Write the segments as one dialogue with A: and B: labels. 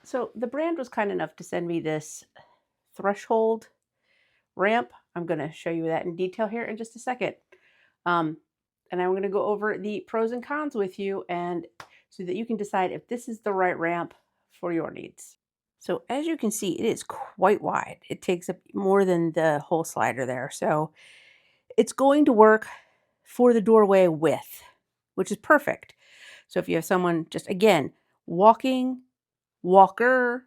A: So the brand was kind enough to send me this threshold ramp. I'm going to show you that in detail here in just a second. And I'm going to go over the pros and cons with you, and so that you can decide if this is the right ramp for your needs. So as you can see, it is quite wide. It takes up more than the whole slider there. So it's going to work for the doorway width, which is perfect. So if you have someone just, again, walking, walker,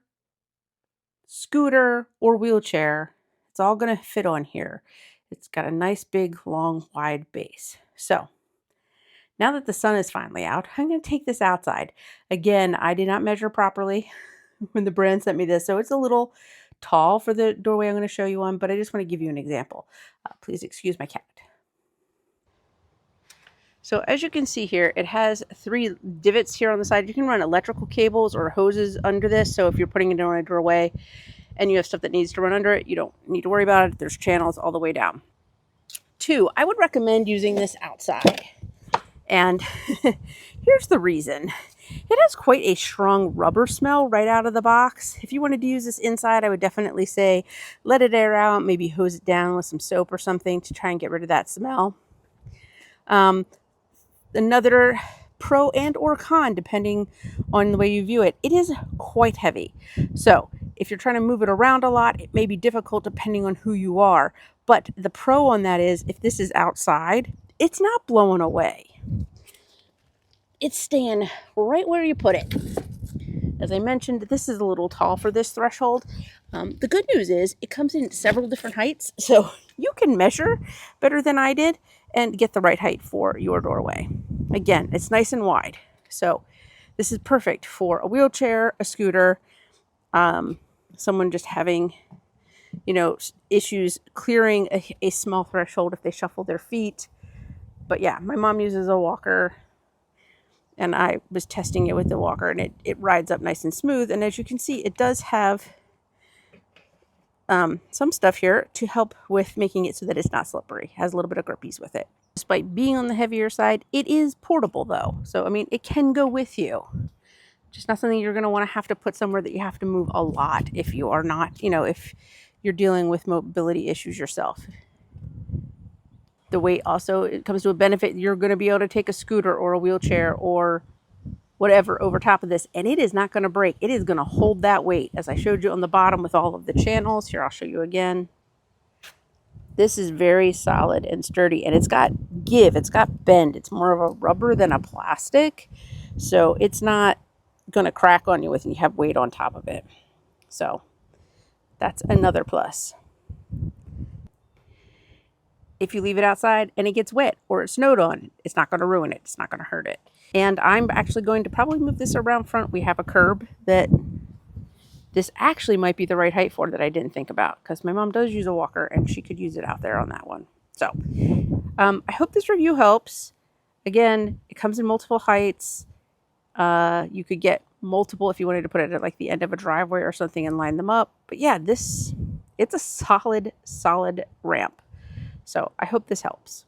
A: scooter, or wheelchair, it's all going to fit on here. It's got a nice big long wide base. So now that the sun is finally out, I'm going to take this outside. Again, I did not measure properly when the brand sent me this, so it's a little tall for the doorway I'm going to show you on, but I just want to give you an example. Please excuse my cat. So as you can see here, it has 3 divots here on the side. You can run electrical cables or hoses under this. So if you're putting it on a doorway and you have stuff that needs to run under it, you don't need to worry about it. There's channels all the way down. 2, I would recommend using this outside. And here's the reason. It has quite a strong rubber smell right out of the box. If you wanted to use this inside, I would definitely say let it air out, maybe hose it down with some soap or something to try and get rid of that smell. Another pro and or con, depending on the way you view it, it is quite heavy. So if you're trying to move it around a lot, it may be difficult depending on who you are. But the pro on that is if this is outside, it's not blowing away. It's staying right where you put it. As I mentioned, this is a little tall for this threshold. The good news is it comes in several different heights, so you can measure better than I did and get the right height for your doorway. Again, it's nice and wide, so this is perfect for a wheelchair, a scooter, someone just having, issues clearing a small threshold if they shuffle their feet. But yeah, my mom uses a walker, and I was testing it with the walker, and it rides up nice and smooth. And as you can see, it does have some stuff here to help with making it so that it's not slippery. It has a little bit of grippies with it. Despite being on the heavier side, it is portable though. So, I mean, it can go with you. Just not something you're going to want to have to put somewhere that you have to move a lot if you are not, if you're dealing with mobility issues yourself. The weight also, it comes to a benefit. You're going to be able to take a scooter or a wheelchair or whatever over top of this, and it is not going to break. It is going to hold that weight, as I showed you on the bottom with all of the channels. Here, I'll show you again. This is very solid and sturdy, and it's got give. It's got bend. It's more of a rubber than a plastic, so it's not going to crack on you when you have weight on top of it. So that's another plus. If you leave it outside and it gets wet or it snowed on, it's not going to ruin it. It's not going to hurt it. And I'm actually going to probably move this around front. We have a curb that this actually might be the right height for that I didn't think about, because my mom does use a walker and she could use it out there on that one. So I hope this review helps. Again, it comes in multiple heights. You could get multiple if you wanted to put it at like the end of a driveway or something and line them up. But yeah, it's a solid ramp. So I hope this helps.